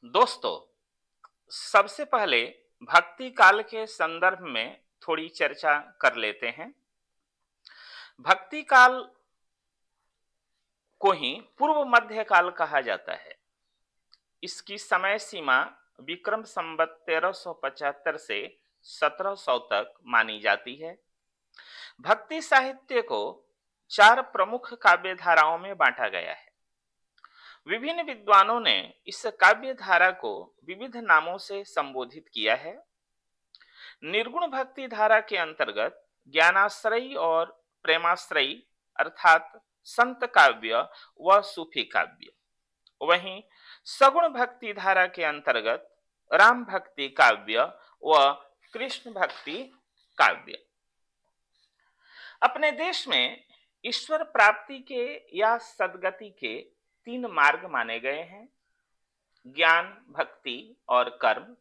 दोस्तों, सबसे पहले भक्ति काल के संदर्भ में थोड़ी चर्चा कर लेते हैं। भक्ति काल को ही पूर्व मध्य काल कहा जाता है। इसकी समय सीमा विक्रम संवत 1375 से 1700 तक मानी जाती है। भक्ति साहित्य को चार प्रमुख काव्य धाराओं में बांटा गया है। विभिन्न विद्वानों ने इस काव्य धारा को विविध नामों से संबोधित किया है। निर्गुण भक्ति धारा के अंतर्गत ज्ञानाश्रयी और प्रेमाश्रयी अर्थात संत काव्य व सूफी काव्य, वहीं सगुण भक्ति धारा के अंतर्गत राम भक्ति काव्य व कृष्ण भक्ति काव्य। अपने देश में ईश्वर प्राप्ति के या सद्गति के तीन मार्ग माने गए हैं: ज्ञान, भक्ति और कर्म।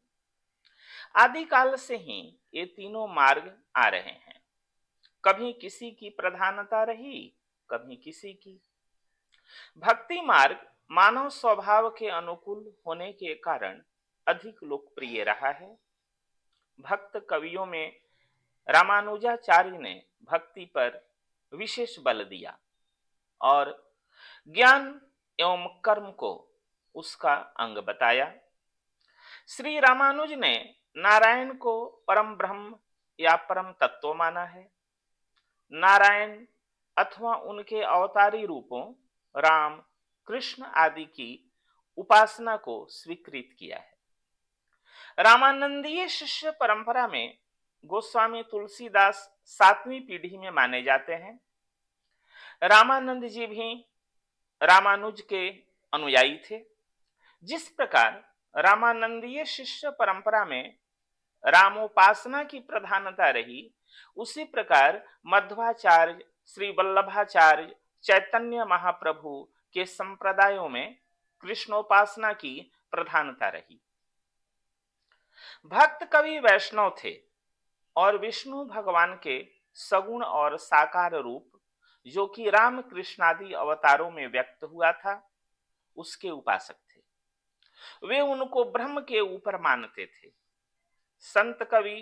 आदिकाल से ही ये तीनों मार्ग आ रहे हैं। कभी किसी की प्रधानता रही, कभी किसी की। भक्ति मार्ग मानव स्वभाव के अनुकूल होने के कारण अधिक लोकप्रिय रहा है। भक्त कवियों में रामानुजाचार्य ने भक्ति पर विशेष बल दिया और ज्ञान एवं कर्म को उसका अंग बताया। श्री रामानुज ने नारायण को परम ब्रह्म या परम तत्व माना है। नारायण अथवा उनके अवतारी रूपों राम, कृष्ण आदि की उपासना को स्वीकृत किया है। रामानंदीय शिष्य परंपरा में गोस्वामी तुलसीदास 7वीं पीढ़ी में माने जाते हैं। रामानंद जी भी रामानुज के अनुयायी थे। जिस प्रकार रामानंदीय शिष्य परंपरा में रामोपासना की प्रधानता रही, उसी प्रकार मध्वाचार्य, श्री वल्लभाचार्य, चैतन्य महाप्रभु के संप्रदायों में कृष्णोपासना की प्रधानता रही। भक्त कवि वैष्णव थे और विष्णु भगवान के सगुण और साकार रूप, जो कि राम कृष्णादि अवतारों में व्यक्त हुआ था, उसके उपासक थे। वे उनको ब्रह्म के ऊपर मानते थे। संत कवि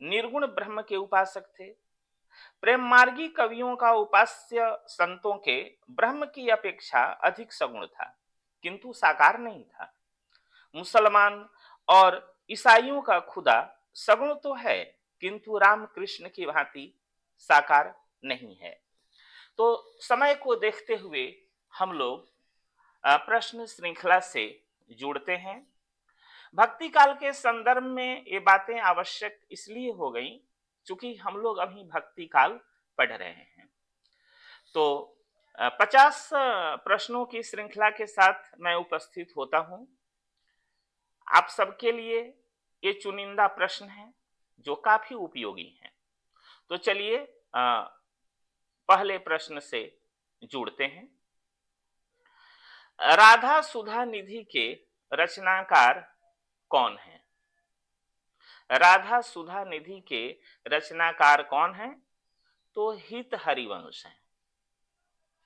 निर्गुण ब्रह्म के उपासक थे। प्रेम मार्गी कवियों का उपास्य संतों के ब्रह्म की अपेक्षा अधिक सगुण था, किंतु साकार नहीं था। मुसलमान और ईसाइयों का खुदा सगुण तो है, किंतु राम कृष्ण की भांति साकार नहीं है। तो समय को देखते हुए हम लोग प्रश्न श्रृंखला से जुड़ते हैं। भक्ति काल के संदर्भ में ये बातें आवश्यक इसलिए हो गई क्योंकि हम लोग अभी भक्ति काल पढ़ रहे हैं। तो 50 प्रश्नों की श्रृंखला के साथ मैं उपस्थित होता हूं। आप सबके लिए ये चुनिंदा प्रश्न है जो काफी उपयोगी हैं। तो चलिए पहले प्रश्न से जुड़ते हैं। राधा सुधा निधि के रचनाकार कौन हैं? राधा सुधा निधि के रचनाकार कौन हैं? तो हित हरिवंश हैं।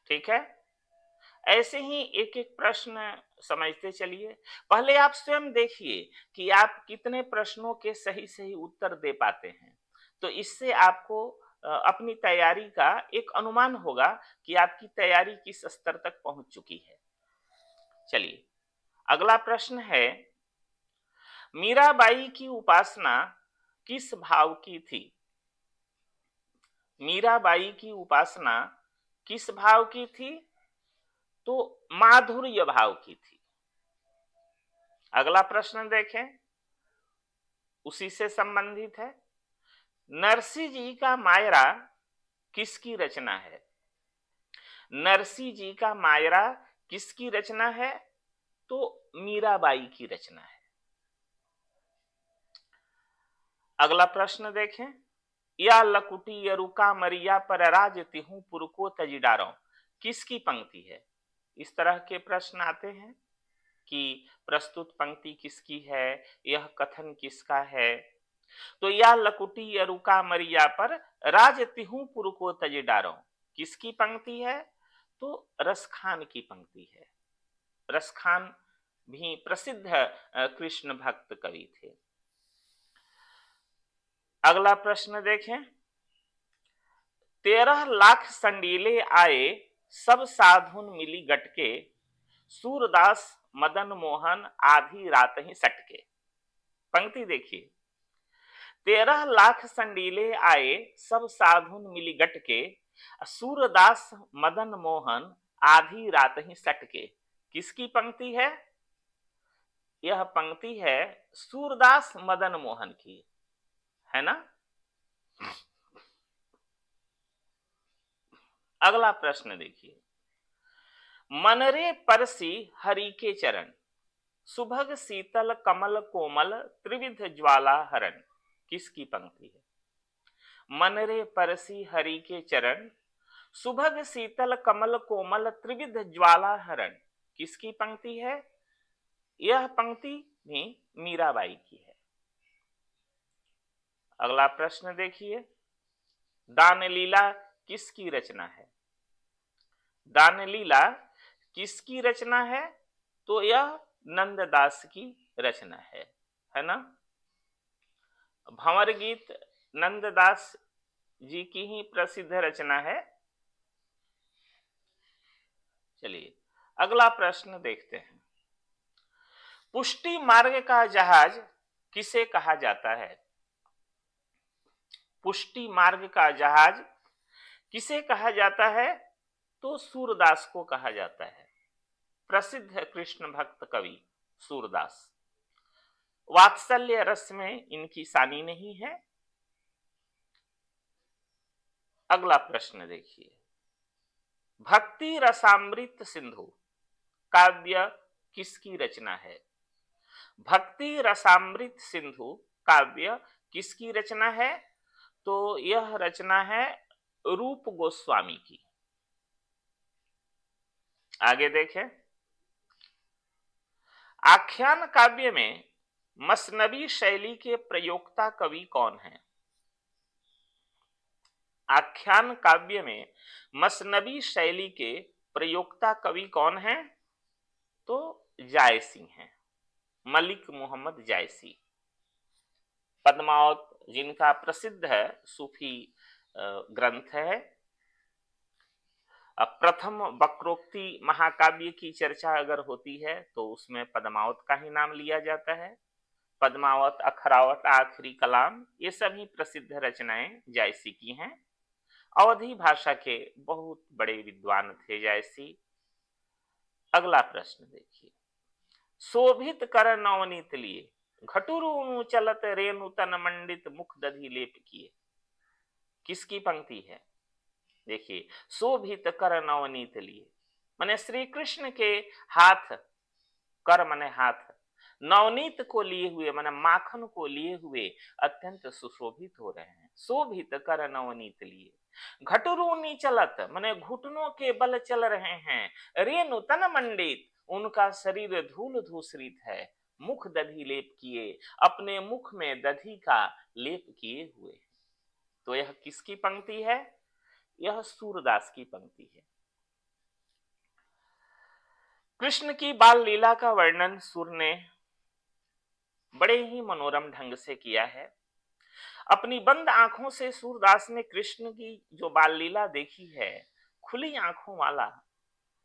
ठीक है, ऐसे ही एक एक प्रश्न समझते चलिए। पहले आप स्वयं देखिए कि आप कितने प्रश्नों के सही सही उत्तर दे पाते हैं। तो इससे आपको अपनी तैयारी का एक अनुमान होगा कि आपकी तैयारी किस स्तर तक पहुंच चुकी है। चलिए, अगला प्रश्न है, मीराबाई की उपासना किस भाव की थी? मीराबाई की उपासना किस भाव की थी? तो माधुर्य भाव की थी। अगला प्रश्न देखें, उसी से संबंधित है। नरसी जी का मायरा किसकी रचना है? नरसी जी का मायरा किसकी रचना है? तो मीराबाई की रचना है। अगला प्रश्न देखें, या लकुटी यरुका मरिया पर राज तिहू पुरको तजिडारो किसकी पंक्ति है? इस तरह के प्रश्न आते हैं कि प्रस्तुत पंक्ति किसकी है, यह कथन किसका है। तो या लकुटी यरुका मरिया पर राज तिहू पुरको तजिडारो किसकी पंक्ति है? तो रसखान की पंक्ति है। रसखान भी प्रसिद्ध कृष्ण भक्त कवि थे। अगला प्रश्न देखें। 13 लाख संडीले आए, सब साधुन मिली गटके, सूरदास मदन मोहन आधी रात ही सटके। पंक्ति देखिए, 13 लाख संडीले आए, सब साधुन मिली गटके, सूरदास मदन मोहन आधी रात ही सटके। किसकी पंक्ति है? यह पंक्ति है सूरदास मदन मोहन की, है ना। अगला प्रश्न देखिए। मनरे परसी हरि के चरण, सुभग शीतल कमल कोमल त्रिविध ज्वाला हरण। किसकी पंक्ति है? मनरे परसी हरि के चरण, सुभग शीतल कमल कोमल त्रिविध ज्वाला हरण। किसकी पंक्ति है? यह पंक्ति भी मीराबाई की है। अगला प्रश्न देखिए। दानलीला किसकी रचना है? दानलीला किसकी रचना है? तो यह नंददास की रचना है ना। भंवर गीत नंददास जी की ही प्रसिद्ध रचना है। चलिए अगला प्रश्न देखते हैं। पुष्टि मार्ग का जहाज किसे कहा जाता है? पुष्टि मार्ग का जहाज किसे कहा जाता है? तो सूरदास को कहा जाता है। प्रसिद्ध कृष्ण भक्त कवि सूरदास। वात्सल्य रस में इनकी सानी नहीं है। अगला प्रश्न देखिए। भक्ति रसामृत सिंधु काव्य किसकी रचना है? भक्ति रसामृत सिंधु काव्य किसकी रचना है? तो यह रचना है रूप गोस्वामी की। आगे देखें। आख्यान काव्य में मसनवी शैली के प्रयोक्ता कवि कौन है? आख्यान काव्य में मसनवी शैली के प्रयोक्ता कवि कौन है? तो जायसी हैं, मलिक मोहम्मद जायसी। पद्मावत जिनका प्रसिद्ध है सूफी ग्रंथ है। अब प्रथम वक्रोक्ति महाकाव्य की चर्चा अगर होती है तो उसमें पद्मावत का ही नाम लिया जाता है। पद्मावत, अखरावत, आखिरी कलाम, ये सभी प्रसिद्ध रचनाएं जायसी की हैं। अवधी भाषा के बहुत बड़े विद्वान थे जायसी। अगला प्रश्न देखिए। शोभित कर नवनीत लिए, घटुरु चलत रेणु तन मंडित मुख दधि लेप किए। किसकी पंक्ति है? देखिए, शोभित कर नवनीत लिए माने श्री कृष्ण के हाथ, कर माने हाथ, नवनीत को लिए हुए माने माखन को लिए हुए अत्यंत सुशोभित हो रहे हैं। शोभित कर नवनीत लिए, घटुरूनी चलत माने घुटनों के बल चल रहे हैं। रेणु तन मंडित, उनका शरीर धूल धूसरित है। मुख दधि लेप किए, अपने मुख में दधि का लेप किए हुए। तो यह किसकी पंक्ति है? यह सूरदास की पंक्ति है। कृष्ण की बाल लीला का वर्णन सूर ने बड़े ही मनोरम ढंग से किया है। अपनी बंद आंखों से सूरदास ने कृष्ण की जो बाल लीला देखी है, खुली आंखों वाला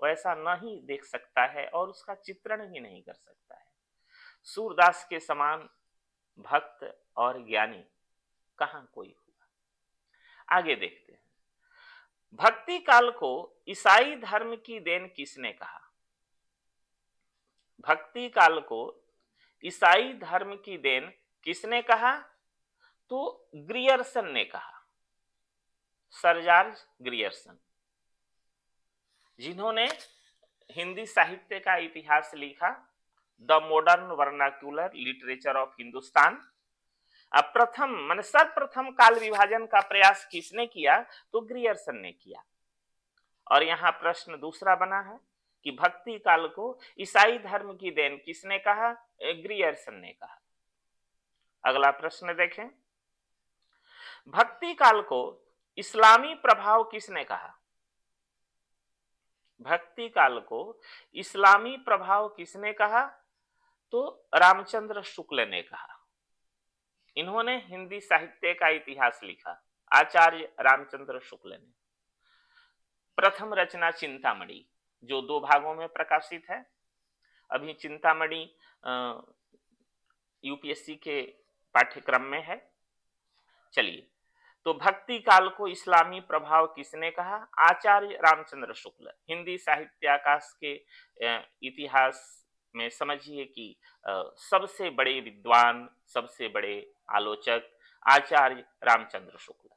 वैसा नहीं देख सकता है और उसका चित्रण भी नहीं कर सकता है। सूरदास के समान भक्त और ज्ञानी कहां कोई हुआ। आगे देखते हैं। भक्ति काल को ईसाई धर्म की देन किसने कहा? भक्ति काल को ईसाई धर्म की देन किसने कहा? तो ग्रियर्सन ने कहा। सर जॉर्ज ग्रियर्सन, जिन्होंने हिंदी साहित्य का इतिहास लिखा, the modern vernacular literature of Hindustan. अब प्रथम मान सर्वप्रथम काल विभाजन का प्रयास किसने किया? तो ग्रियर्सन ने किया। और यहां प्रश्न दूसरा बना है कि भक्ति काल को ईसाई धर्म की देन किसने कहा? ग्रियर्सन ने कहा। अगला प्रश्न देखें। भक्ति काल को इस्लामी प्रभाव किसने कहा? भक्ति काल को इस्लामी प्रभाव किसने कहा? तो रामचंद्र शुक्ल ने कहा। इन्होंने हिंदी साहित्य का इतिहास लिखा, आचार्य रामचंद्र शुक्ल ने। प्रथम रचना चिंतामणि, जो 2 भागों में प्रकाशित है। अभी चिंतामणि यूपीएससी के पाठ्यक्रम में है। चलिए, तो भक्ति काल को इस्लामी प्रभाव किसने कहा? आचार्य रामचंद्र शुक्ल। हिंदी साहित्याकाश के इतिहास में समझिए कि सबसे बड़े विद्वान, सबसे बड़े आलोचक आचार्य रामचंद्र शुक्ल।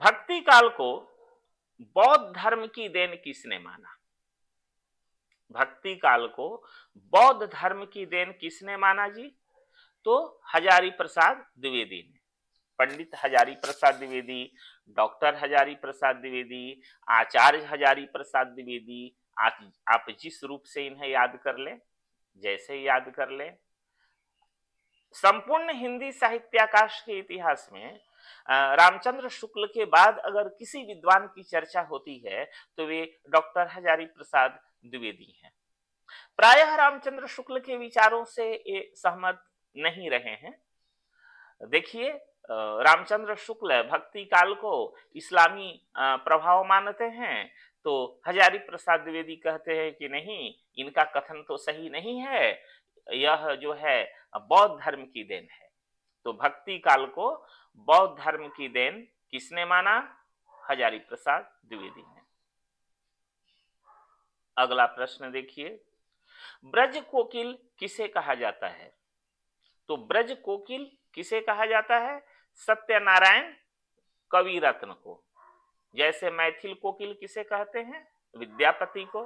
भक्ति काल को बौद्ध धर्म की देन किसने माना? भक्ति काल को बौद्ध धर्म की देन किसने माना जी? तो हजारी प्रसाद द्विवेदी ने। पंडित हजारी प्रसाद द्विवेदी, डॉक्टर हजारी प्रसाद द्विवेदी, आचार्य हजारी प्रसाद द्विवेदी, आप जिस रूप से इन्हें याद कर लें, जैसे याद कर लें। संपूर्ण हिंदी साहित्याकाश के इतिहास में रामचंद्र शुक्ल के बाद अगर किसी विद्वान की चर्चा होती है तो वे डॉक्टर हजारी प्रसाद द्विवेदी हैं। प्रायः रामचंद्र शुक्ल के विचारों से ये सहमत नहीं रहे हैं। देखिए, रामचंद्र शुक्ल भक्ति काल को इस्लामी प्रभाव मानते हैं, तो हजारी प्रसाद द्विवेदी कहते हैं कि नहीं, इनका कथन तो सही नहीं है, यह जो है बौद्ध धर्म की देन है। तो भक्ति काल को बौद्ध धर्म की देन किसने माना? हजारी प्रसाद द्विवेदी ने। अगला प्रश्न देखिए, ब्रज कोकिल किसे कहा जाता है? तो ब्रज कोकिल किसे कहा जाता है? सत्यनारायण कवि रत्न को। जैसे मैथिल कोकिल किसे कहते हैं? विद्यापति को।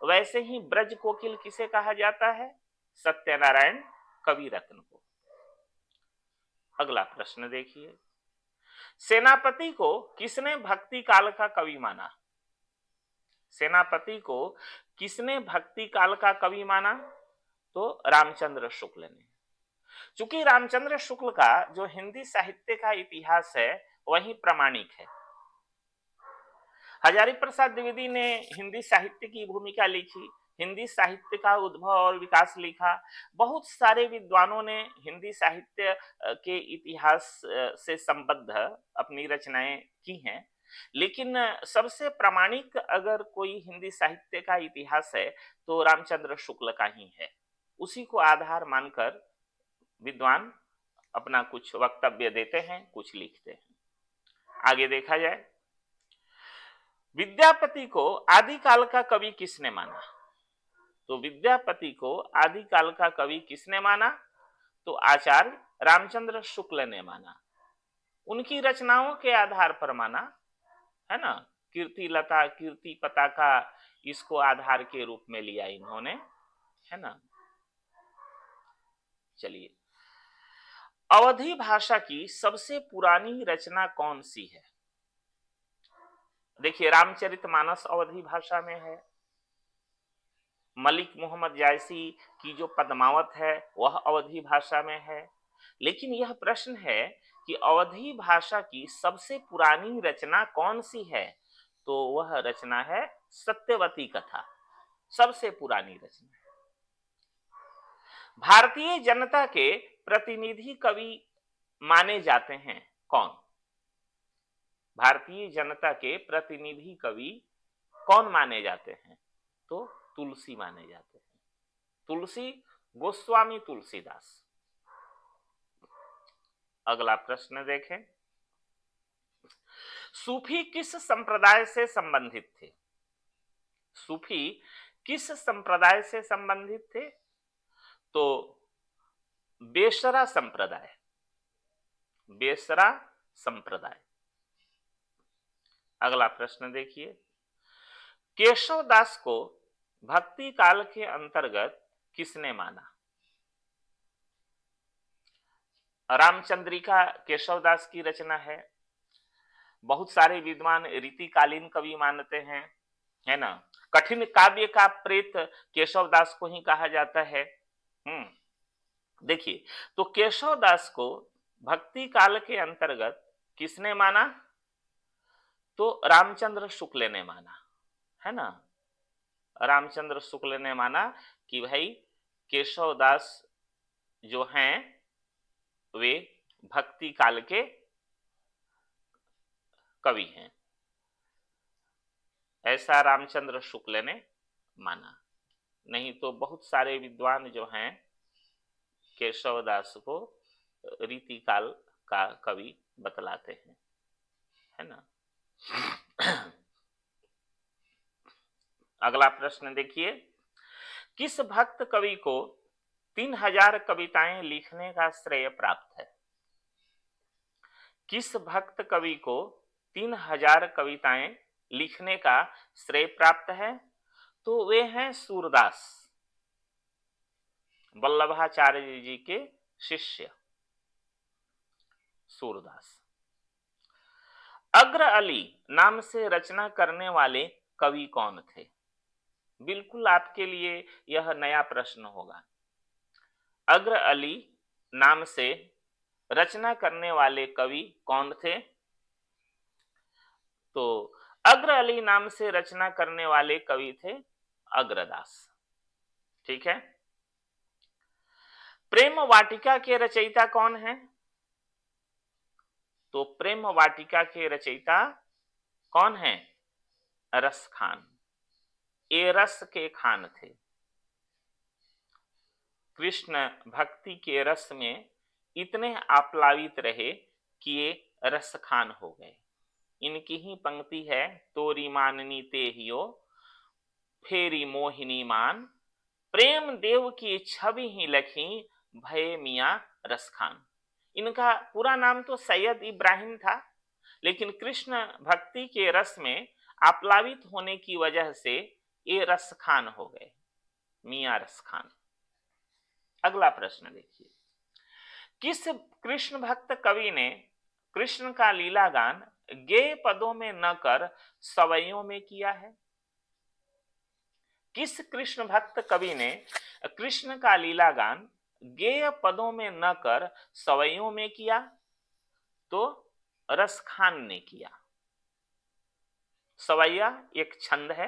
वैसे ही ब्रज कोकिल किसे कहा जाता है? सत्यनारायण कवि रत्न को। अगला प्रश्न देखिए, सेनापति को किसने भक्ति काल का कवि माना? सेनापति को किसने भक्ति काल का कवि माना? तो रामचंद्र शुक्ल ने। चूंकि रामचंद्र शुक्ल का जो हिंदी साहित्य का इतिहास है वही प्रामाणिक है। हजारी प्रसाद द्विवेदी ने हिंदी साहित्य की भूमिका लिखी, हिंदी साहित्य का उद्भव और विकास लिखा। बहुत सारे विद्वानों ने हिंदी साहित्य के इतिहास से संबद्ध अपनी रचनाएं की हैं, लेकिन सबसे प्रामाणिक अगर कोई हिंदी साहित्य का इतिहास है तो रामचंद्र शुक्ल का ही है। उसी को आधार मानकर विद्वान अपना कुछ वक्तव्य देते हैं, कुछ लिखते हैं। आगे देखा जाए, विद्यापति को आदिकाल का कवि किसने माना? तो विद्यापति को आदिकाल का कवि किसने माना? तो आचार्य रामचंद्र शुक्ल ने माना। उनकी रचनाओं के आधार पर माना, है ना। कीर्ति लता, कीर्ति पताका, इसको आधार के रूप में लिया इन्होंने, है ना। चलिए, अवधी भाषा की सबसे पुरानी रचना कौन सी है? देखिए, रामचरितमानस अवधी भाषा में है। मलिक मोहम्मद जायसी की जो पद्मावत है वह अवधी भाषा में है। लेकिन यह प्रश्न है कि अवधी भाषा की सबसे पुरानी रचना कौन सी है? तो वह रचना है सत्यवती कथा, सबसे पुरानी रचना है। भारतीय जनता के प्रतिनिधि कवि माने जाते हैं कौन? भारतीय जनता के प्रतिनिधि कवि कौन माने जाते हैं? तो तुलसी माने जाते हैं। तुलसी, गोस्वामी तुलसीदास। अगला प्रश्न देखें, सूफी किस संप्रदाय से संबंधित थे? सूफी किस संप्रदाय से संबंधित थे? तो बेसरा संप्रदाय, बेसरा संप्रदाय। अगला प्रश्न देखिए, केशव दास को भक्ति काल के अंतर्गत किसने माना? रामचंद्रिका केशव दास की रचना है। बहुत सारे विद्वान रीतिकालीन कवि मानते हैं, है ना। कठिन काव्य का प्रेत केशव दास को ही कहा जाता है। देखिए, तो केशव दास को भक्ति काल के अंतर्गत किसने माना? तो रामचंद्र शुक्ल ने माना, है ना। रामचंद्र शुक्ल ने माना कि भाई केशव दास जो हैं वे भक्ति काल के कवि हैं, ऐसा रामचंद्र शुक्ल ने माना। नहीं तो बहुत सारे विद्वान जो हैं केशव दास को रीतिकाल का कवि बतलाते हैं, है ना। अगला प्रश्न देखिए, किस भक्त कवि को 3000 कविताएं लिखने का श्रेय प्राप्त है? किस भक्त कवि को 3000 कविताएं लिखने का श्रेय प्राप्त है? तो वे हैं सूरदास, वल्लभाचार्य जी के शिष्य सूरदास। अग्र अली नाम से रचना करने वाले कवि कौन थे? बिल्कुल आपके लिए यह नया प्रश्न होगा। अग्र अली नाम से रचना करने वाले कवि कौन थे? तो अग्र अली नाम से रचना करने वाले कवि थे अग्रदास। ठीक है। प्रेम वाटिका के रचयिता कौन है? तो प्रेम वाटिका के रचयिता कौन है? रस खान। ये रस के खान थे। कृष्ण भक्ति के रस में इतने आप्लावित रहे कि ये रस खान हो गए। इनकी ही पंक्ति है, तोरी माननी ते हियो फेरी मोहिनी मान, प्रेम देव की छवि ही लखी भय मियां रस खान। इनका पूरा नाम तो सैयद इब्राहिम था, लेकिन कृष्ण भक्ति के रस में आप्लावित होने की वजह से ये रस खान हो गए, मियां रस खान। अगला प्रश्न देखिए, किस कृष्ण भक्त कवि ने कृष्ण का लीला गान गेय पदों में न कर सवैयों में किया है? किस कृष्ण भक्त कवि ने कृष्ण का लीला गान गेय पदों में न कर सवैयों में किया? तो रस खान ने किया। सवैया एक छंद है,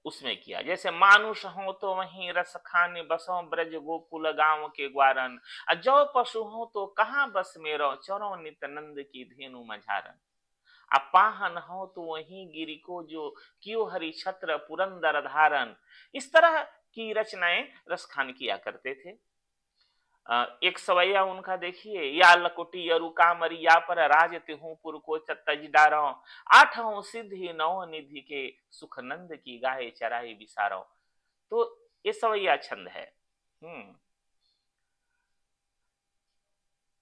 उसमें किया। जैसे मानुष हो तो वहीं रस खाने बसों ब्रज गोकुल गांव के ग्वारन, जो पशु हो तो कहां बस मेरो चरो नित नंद की धेनु मझारन, अपाहन हो तो वहीं गिरी को जो क्यों हरि छत्र पुरंदर धारन। इस तरह की रचनाएं रस खान किया करते थे। एक सवैया उनका देखिए, या लकुटी अरु कामरी या पर राज तिहू पुर को तज डारो, आठों सिद्धि नौ निधि के सुख नंद की गाय चराई बिसारो। तो ये सवैया छंद है।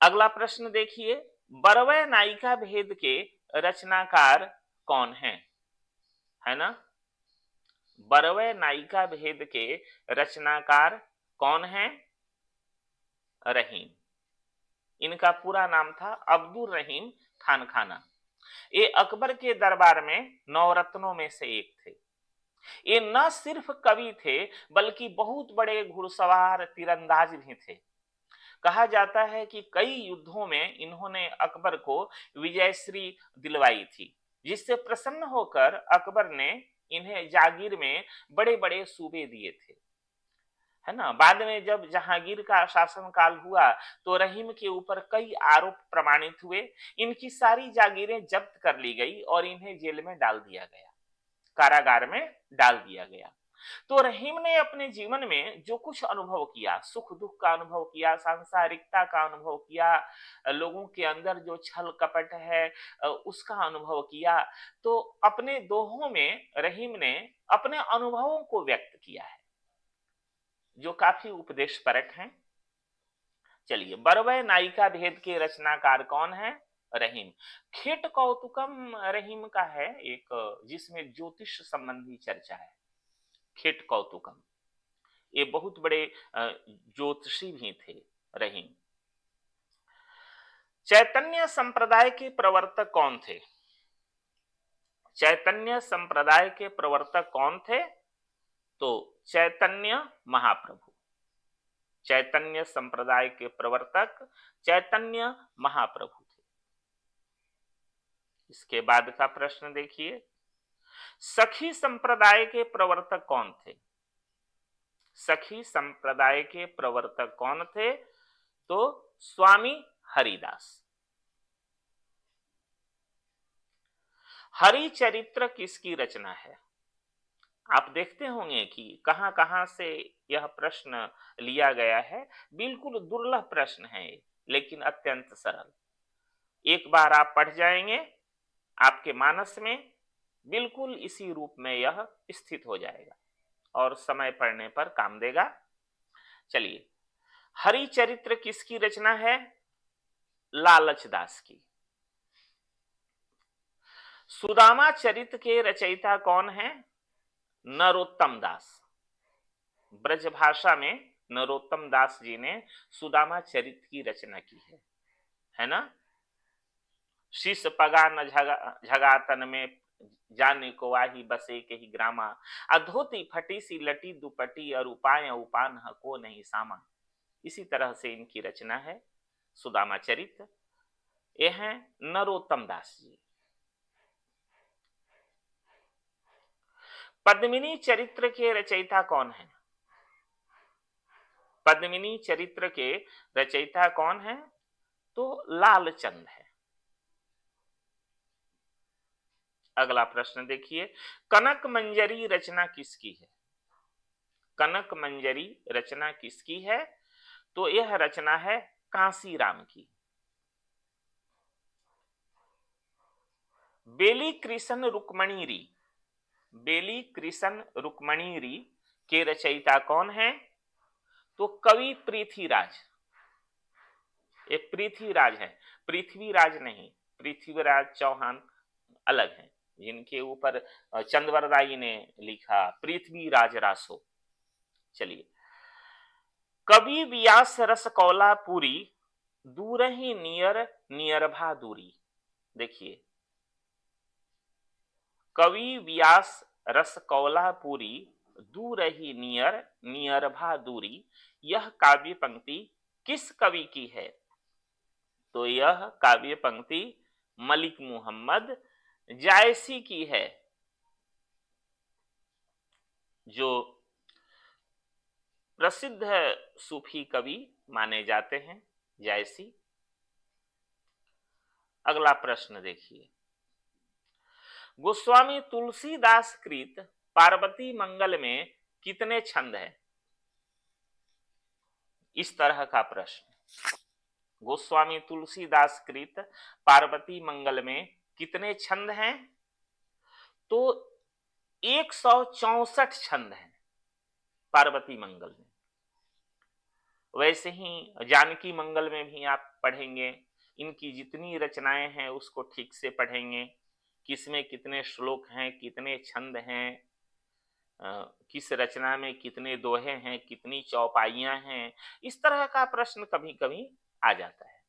अगला प्रश्न देखिए, बरवै नायिका भेद के रचनाकार कौन है ना। बरवै नायिका भेद के रचनाकार कौन है? रहीम। इनका पूरा नाम था अब्दुल रहीम खान खाना। ये अकबर के दरबार में नवरत्नों में से एक थे। ये न सिर्फ कवि थे बल्कि बहुत बड़े घुड़सवार तीरंदाज भी थे। कहा जाता है कि कई युद्धों में इन्होंने अकबर को विजयश्री दिलवाई थी, जिससे प्रसन्न होकर अकबर ने इन्हें जागीर में बड़े बड़े सूबे दिए थे, है ना। बाद में जब जहांगीर का शासनकाल हुआ तो रहीम के ऊपर कई आरोप प्रमाणित हुए। इनकी सारी जागीरें जब्त कर ली गई और इन्हें जेल में डाल दिया गया, कारागार में डाल दिया गया। तो रहीम ने अपने जीवन में जो कुछ अनुभव किया, सुख दुख का अनुभव किया, सांसारिकता का अनुभव किया, लोगों के अंदर जो छल कपट है उसका अनुभव किया, तो अपने दोहों में रहीम ने अपने अनुभवों को व्यक्त किया है, जो काफी उपदेश परक हैं। चलिए, बरवै नायिका भेद के रचनाकार कौन है? रहीम। खेट कौतुकम रहीम का है एक, जिसमें ज्योतिष संबंधी चर्चा है। खेट कौतुकम, ये बहुत बड़े ज्योतिषी भी थे रहीम। चैतन्य संप्रदाय के प्रवर्तक कौन थे? चैतन्य संप्रदाय के प्रवर्तक कौन थे? तो चैतन्य महाप्रभु। चैतन्य संप्रदाय के प्रवर्तक चैतन्य महाप्रभु थे। इसके बाद का प्रश्न देखिए, सखी संप्रदाय के प्रवर्तक कौन थे? सखी संप्रदाय के प्रवर्तक कौन थे? तो स्वामी हरिदास। हरिचरित्र किसकी रचना है? आप देखते होंगे कि कहां कहां से यह प्रश्न लिया गया है। बिल्कुल दुर्लभ प्रश्न है लेकिन अत्यंत सरल। एक बार आप पढ़ जाएंगे, आपके मानस में बिल्कुल इसी रूप में यह स्थित हो जाएगा और समय पड़ने पर काम देगा। चलिए, हरिचरित्र किसकी रचना है? लालच दास की। सुदामा चरित्र के रचयिता कौन है? नरोत्तम दास। ब्रज भाषा में नरोत्तम दास जी ने सुदामा चरित्र की रचना की है ना? शीश पगा न झगातन में जाने को आही बसे के ही ग्रामा, अधोती फटी सी लटी दुपटी और उपाय उपान को नहीं सामा। इसी तरह से इनकी रचना है सुदामा चरित्र। ये हैं नरोत्तम दास जी। पद्मिनी चरित्र के रचयिता कौन है? पद्मिनी चरित्र के रचयिता कौन है? तो लालचंद है। अगला प्रश्न देखिए, कनक मंजरी रचना किसकी है? कनक मंजरी रचना किसकी है? तो यह रचना है कांसीराम की। बेली कृष्ण रुक्मणी, बेली कृष्ण रुक्मणी के रचयिता कौन है? तो कवि पृथ्वीराज। ये पृथ्वीराज है, पृथ्वीराज नहीं, पृथ्वीराज चौहान अलग है, जिनके ऊपर चंद्रवरदाई ने लिखा पृथ्वीराज रासो। चलिए, कवि व्यास रस कौला पूरी, दूर ही नियर नियर भा दूरी। देखिए, कवि व्यास रस कौला पूरी, दूर ही नियर नियर भा दूरी। यह काव्य पंक्ति किस कवि की है? तो यह काव्य पंक्ति मलिक मोहम्मद जायसी की है, जो प्रसिद्ध सूफी कवि माने जाते हैं, जायसी। अगला प्रश्न देखिए, गोस्वामी तुलसीदास कृत पार्वती मंगल में कितने छंद हैं? इस तरह का प्रश्न, गोस्वामी तुलसीदास कृत पार्वती मंगल में कितने छंद हैं? तो 164 छंद हैं पार्वती मंगल में। वैसे ही जानकी मंगल में भी आप पढ़ेंगे, इनकी जितनी रचनाएं हैं उसको ठीक से पढ़ेंगे, किसमें कितने श्लोक हैं, कितने छंद हैं, किस रचना में कितने दोहे हैं, कितनी चौपाइयां हैं। इस तरह का प्रश्न कभी कभी आ जाता है।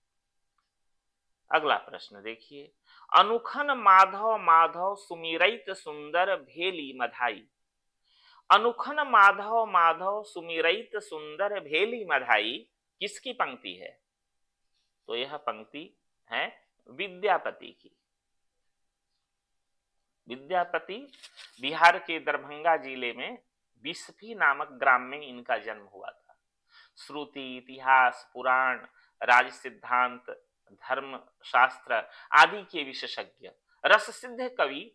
अगला प्रश्न देखिए, अनुखन माधव माधव सुमिरैत सुंदर भेली मधाई। अनुखन माधव माधव सुमिरैत सुंदर भेली मधाई किसकी पंक्ति है? तो यह पंक्ति है विद्यापति की। विद्यापति बिहार के दरभंगा जिले में बिस्फी नामक ग्राम में इनका जन्म हुआ था। श्रुति, इतिहास, पुराण, राज सिद्धांत, धर्म शास्त्र आदि के विशेषज्ञ, रस सिद्ध कवि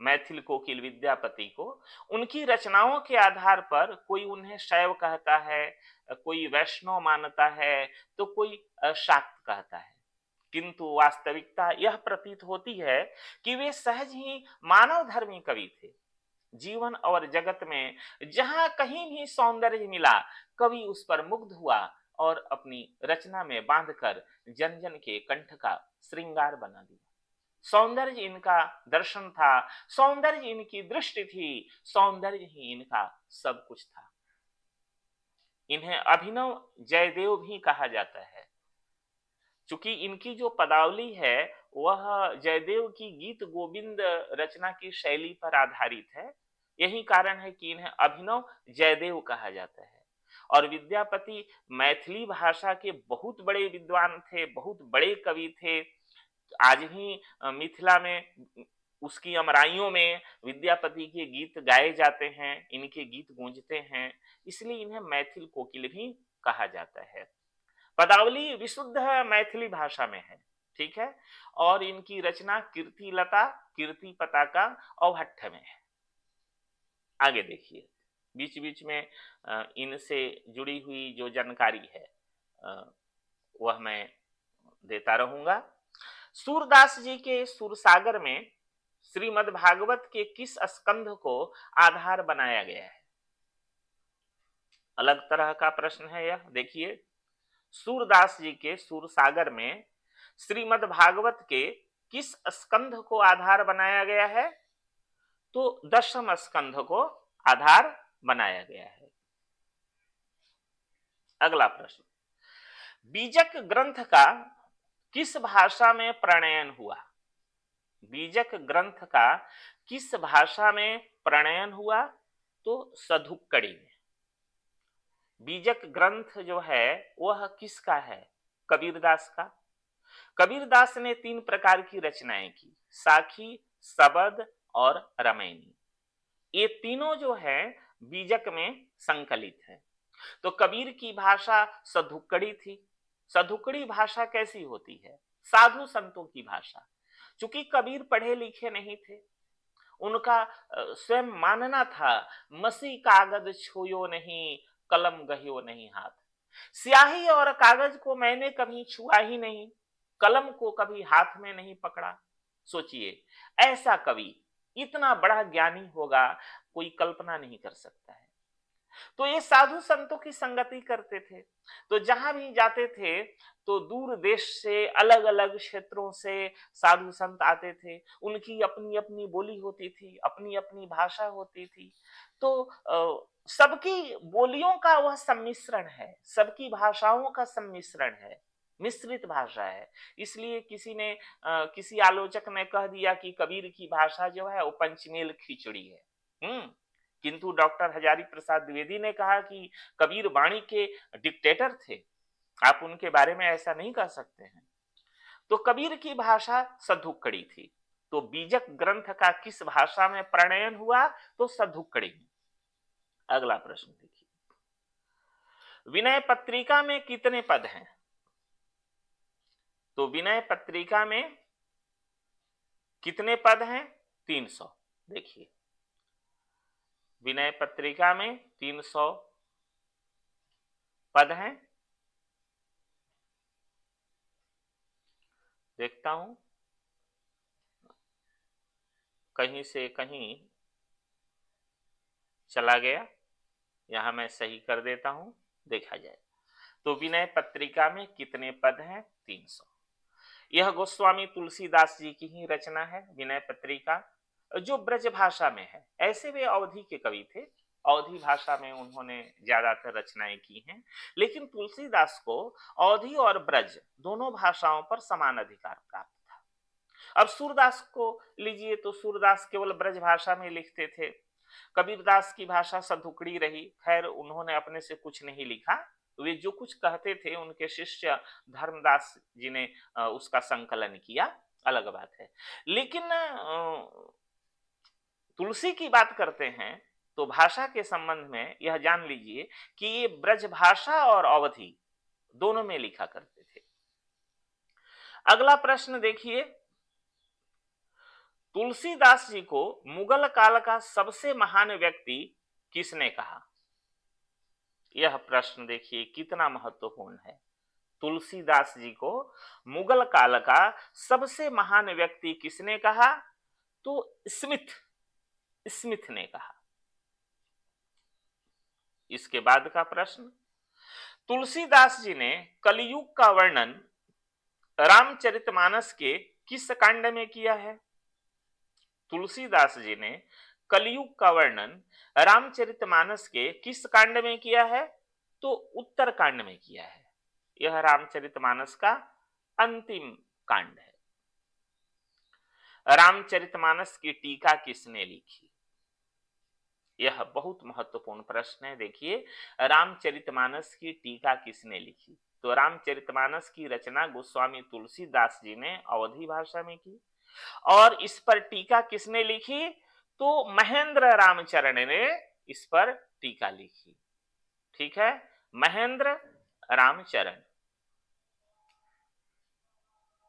मैथिल कोकिल विद्यापति को उनकी रचनाओं के आधार पर कोई उन्हें शैव कहता है, कोई वैष्णव मानता है, तो कोई शाक्त कहता है, किंतु वास्तविकता यह प्रतीत होती है कि वे सहज ही मानव धर्मी कवि थे। जीवन और जगत में जहां कहीं भी सौंदर्य मिला, कवि उस पर मुग्ध हुआ और अपनी रचना में बांधकर जन जन के कंठ का श्रृंगार बना दिया। सौंदर्य इनका दर्शन था, सौंदर्य इनकी दृष्टि थी, सौंदर्य ही इनका सब कुछ था। इन्हें अभिनव जयदेव भी कहा जाता है, चूंकि इनकी जो पदावली है वह जयदेव की गीत गोविंद रचना की शैली पर आधारित है। यही कारण है कि इन्हें अभिनव जयदेव कहा जाता है। और विद्यापति मैथिली भाषा के बहुत बड़े विद्वान थे, बहुत बड़े कवि थे। आज भी मिथिला में उसकी अमराइयों में विद्यापति के गीत गाए जाते हैं, इनके गीत गूंजते हैं, इसलिए इन्हें मैथिल कोकिल भी कहा जाता है। पदावली विशुद्ध मैथिली भाषा में है, ठीक है, और इनकी रचना कीर्तिलता, कीर्ति पताका और हट्ठ में है। आगे देखिए, बीच बीच में इनसे जुड़ी हुई जो जानकारी है वह मैं देता रहूंगा। सूरदास जी के सुरसागर में श्रीमद् भागवत के किस स्कंध को आधार बनाया गया है? अलग तरह का प्रश्न है यह। देखिए, सूरदास जी के सुरसागर में श्रीमद् भागवत के किस स्कंध को आधार बनाया गया है? तो दशम स्कंध को आधार बनाया गया है। अगला प्रश्न, बीजक ग्रंथ का किस भाषा में प्रणयन हुआ? बीजक ग्रंथ का किस भाषा में प्रणयन हुआ? तो सधुक्कड़ी में। बीजक ग्रंथ जो है वह किसका है? कबीरदास का। कबीरदास ने 3 प्रकार की रचनाएं की, साखी, सबद और रमैनी। ये तीनों जो है बीजक में संकलित है। तो कबीर की भाषा सधुक्कड़ी थी। सधुक्कड़ी भाषा कैसी होती है? साधु संतों की भाषा। चूंकि कबीर पढ़े लिखे नहीं थे, उनका स्वयं मानना था मसी कागज छुयो नहीं, कलम गहियो नहीं हाथ। स्याही और कागज को मैंने कभी छुआ ही नहीं, कलम को कभी हाथ में नहीं पकड़ा। सोचिए, ऐसा कवि इतना बड़ा ज्ञानी होगा, कोई कल्पना नहीं कर सकता है। तो ये साधु संतों की संगति करते थे। तो जहां भी जाते थे तो दूर देश से, अलग अलग क्षेत्रों से साधु संत आते थे। उनकी अपनी अपनी बोली होती थी, अपनी अपनी भाषा होती थी। तो सबकी बोलियों का वह सम्मिश्रण है, सबकी भाषाओं का सम्मिश्रण है, मिश्रित भाषा है। इसलिए किसी आलोचक ने कह दिया कि कबीर की भाषा जो है वो पंचमेल खिचड़ी है। किंतु डॉक्टर हजारी प्रसाद द्विवेदी ने कहा कि कबीर वाणी के डिक्टेटर थे, आप उनके बारे में ऐसा नहीं कह सकते हैं। तो कबीर की भाषा सधुक्कड़ी थी। तो बीजक ग्रंथ का किस भाषा में प्रणयन हुआ? तो सधुक्कड़ी में। अगला प्रश्न देखिए, विनय पत्रिका में कितने पद हैं? तो विनय पत्रिका में कितने पद हैं? 300। देखिए, विनय पत्रिका में 300 पद हैं। देखता हूं, कहीं से कहीं चला गया, यहां मैं सही कर देता हूं, देखा जाए। तो विनय पत्रिका में कितने पद हैं? 300। यह गोस्वामी तुलसीदास जी की ही रचना है, विनय पत्रिका, जो ब्रज भाषा में है। ऐसे वे अवधि के कवि थे, अवधि भाषा में उन्होंने ज्यादातर रचनाएं की हैं, लेकिन तुलसीदास को अवधि और ब्रज दोनों भाषाओं पर समान अधिकार प्राप्त था। अब सूरदास को लीजिए, तो सूरदास केवल ब्रज भाषा में लिखते थे। कबीरदास की भाषा सधुकड़ी रही। खैर, उन्होंने अपने से कुछ नहीं लिखा, वे जो कुछ कहते थे उनके शिष्य धर्मदास जी ने उसका संकलन किया, अलग बात है। लेकिन तुलसी की बात करते हैं तो भाषा के संबंध में यह जान लीजिए कि ये ब्रज भाषा और अवधि दोनों में लिखा करते थे। अगला प्रश्न देखिए, तुलसीदास जी को मुगल काल का सबसे महान व्यक्ति किसने कहा? यह प्रश्न देखिए कितना महत्वपूर्ण है। तुलसीदास जी को मुगल काल का सबसे महान व्यक्ति किसने कहा? तो स्मिथ ने कहा। इसके बाद का प्रश्न, तुलसीदास जी ने कलयुग का वर्णन रामचरितमानस के किस कांड में किया है? तुलसीदास जी ने कलयुग का वर्णन रामचरितमानस के किस कांड में किया है? तो उत्तर कांड में किया है। यह रामचरितमानस का अंतिम कांड है। रामचरितमानस की टीका किसने लिखी? यह बहुत महत्वपूर्ण प्रश्न है। देखिए, रामचरितमानस की टीका किसने लिखी? तो रामचरितमानस की रचना गोस्वामी तुलसीदास जी ने अवधी भाषा में की, और इस पर टीका किसने लिखी? तो महेंद्र रामचरण ने इस पर टीका लिखी। ठीक है, महेंद्र रामचरण।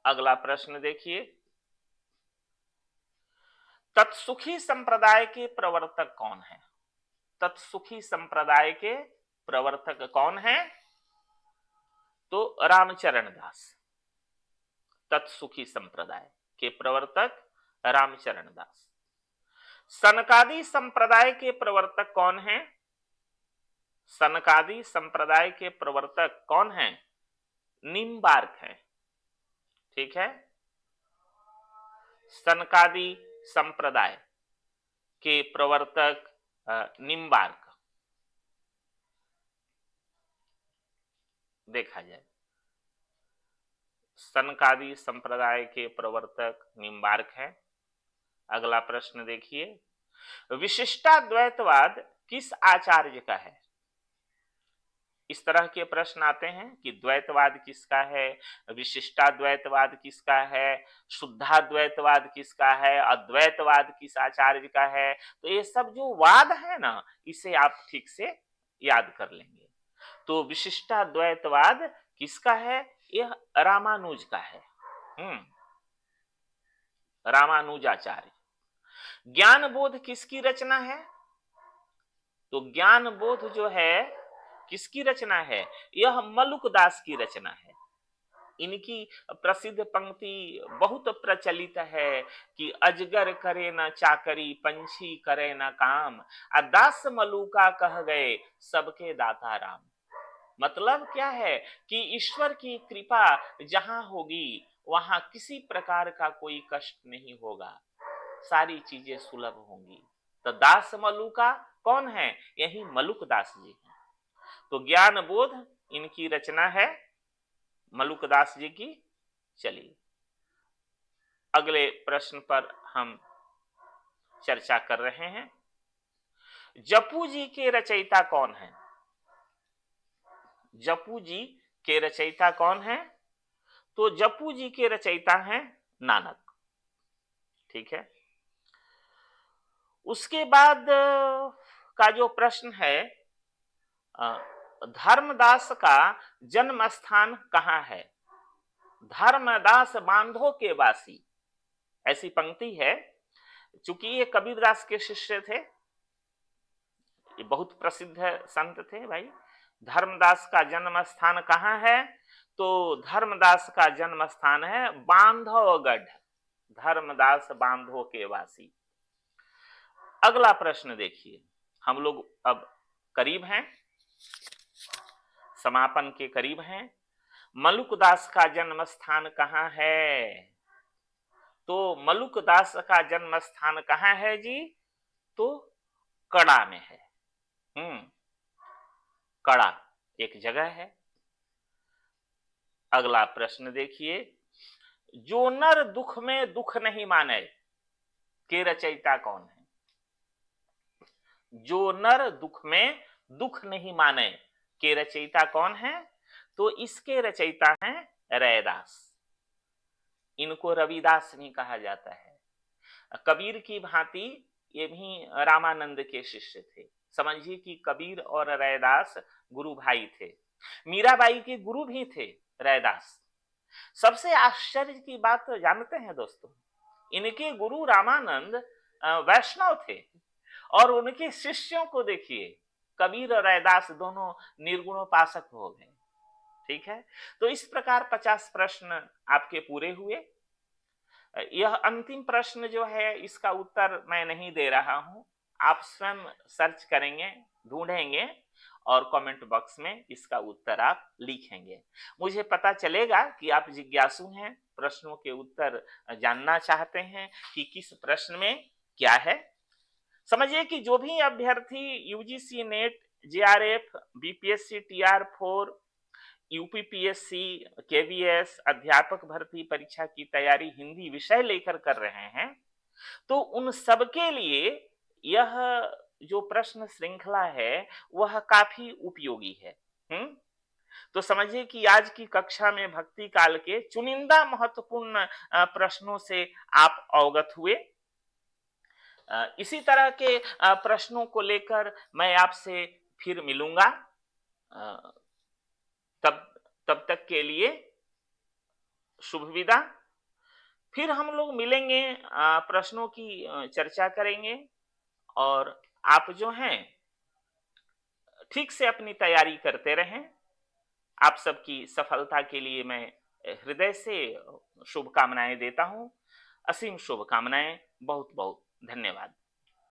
अगला प्रश्न देखिए, तत्सुखी संप्रदाय के प्रवर्तक कौन है? तत्सुखी संप्रदाय के प्रवर्तक कौन है? तो रामचरण दास। तत्सुखी संप्रदाय के प्रवर्तक रामचरण दास। सनकादि संप्रदाय के प्रवर्तक कौन है? सनकादि संप्रदाय के प्रवर्तक कौन है? निम्बार्क है। ठीक है, सनकादि संप्रदाय के प्रवर्तक निम्बार्क। देखा जाए, सनकादि संप्रदाय के प्रवर्तक निम्बार्क है। अगला प्रश्न देखिए, विशिष्टाद्वैतवाद किस आचार्य का है? इस तरह के प्रश्न आते हैं कि द्वैतवाद किसका है, विशिष्टाद्वैतवाद किसका है, शुद्धाद्वैतवाद किसका है, अद्वैतवाद किस आचार्य का है। तो ये सब जो वाद है ना, इसे आप ठीक से याद कर लेंगे। तो विशिष्टाद्वैतवाद किसका है? यह रामानुज का है। रामानुजाचार्य। ज्ञान बोध किसकी रचना है? तो ज्ञान बोध जो है किसकी रचना है? यह मलुकदास की रचना है। इनकी प्रसिद्ध पंक्ति बहुत प्रचलित है कि अजगर करे न चाकरी, पंछी करे न काम, दास मलुका कह गए सबके दाता राम। मतलब क्या है कि ईश्वर की कृपा जहां होगी वहां किसी प्रकार का कोई कष्ट नहीं होगा, सारी चीजें सुलभ होंगी। तो दास मलुका कौन है? यही मलुक दास जी हैं। तो ज्ञान बोध इनकी रचना है, मलुक दास जी की। चलिए अगले प्रश्न पर हम चर्चा कर रहे हैं। जपू जी के रचयिता कौन है? जपू जी के रचयिता कौन है? तो जपू जी के रचयिता हैं नानक। ठीक है, उसके बाद का जो प्रश्न है, धर्मदास का जन्म स्थान कहां है? धर्मदास बांधो के वासी, ऐसी पंक्ति है। चूंकि ये कबीरदास के शिष्य थे, ये बहुत प्रसिद्ध संत थे भाई। धर्मदास का जन्म स्थान कहां है? तो धर्मदास का जन्म स्थान है बांधवगढ़। धर्मदास बांधो के वासी। अगला प्रश्न देखिए, हम लोग अब करीब हैं, समापन के करीब हैं। मलुकदास का जन्म स्थान कहां है? तो मलुकदास का जन्म स्थान कहां है जी? तो कड़ा में है। कड़ा एक जगह है। अगला प्रश्न देखिए, जो नर दुख में दुख नहीं माने के रचयिता कौन है? जो नर दुख में दुख नहीं माने के रचयिता कौन है? तो इसके रचयिता हैं रैदास। इनको रविदास भी कहा जाता है। कबीर की भांति ये भी रामानंद के शिष्य थे। समझिए कि कबीर और रैदास गुरु भाई थे। मीराबाई के गुरु भी थे रैदास। सबसे आश्चर्य की बात जानते हैं दोस्तों, इनके गुरु रामानंद वैष्णव थे और उनके शिष्यों को देखिए, कबीर और रैदास दोनों निर्गुणोपासक हो गए। ठीक है, तो इस प्रकार 50 प्रश्न आपके पूरे हुए। यह अंतिम प्रश्न जो है इसका उत्तर मैं नहीं दे रहा हूं, आप स्वयं सर्च करेंगे, ढूंढेंगे और कमेंट बॉक्स में इसका उत्तर आप लिखेंगे। मुझे पता चलेगा कि आप जिज्ञासु हैं, प्रश्नों के उत्तर जानना चाहते हैं कि किस प्रश्न में क्या है। समझिए कि जो भी अभ्यर्थी यूजीसी नेट, जेआरएफ, बीपीएससी, टीआर4, यूपीपीएससी, केवीएस, अध्यापक भर्ती परीक्षा की तैयारी हिंदी विषय लेकर कर रहे हैं, तो उन सबके लिए यह जो प्रश्न श्रृंखला है वह काफी उपयोगी है। तो समझिए कि आज की कक्षा में भक्ति काल के चुनिंदा महत्वपूर्ण प्रश्नों से आप अवगत हुए। इसी तरह के प्रश्नों को लेकर मैं आपसे फिर मिलूंगा। अ, तब तब तक के लिए शुभ विदा। फिर हम लोग मिलेंगे, प्रश्नों की चर्चा करेंगे और आप जो हैं ठीक से अपनी तैयारी करते रहें। आप सबकी सफलता के लिए मैं हृदय से शुभकामनाएं देता हूं। असीम शुभकामनाएं। बहुत बहुत धन्यवाद।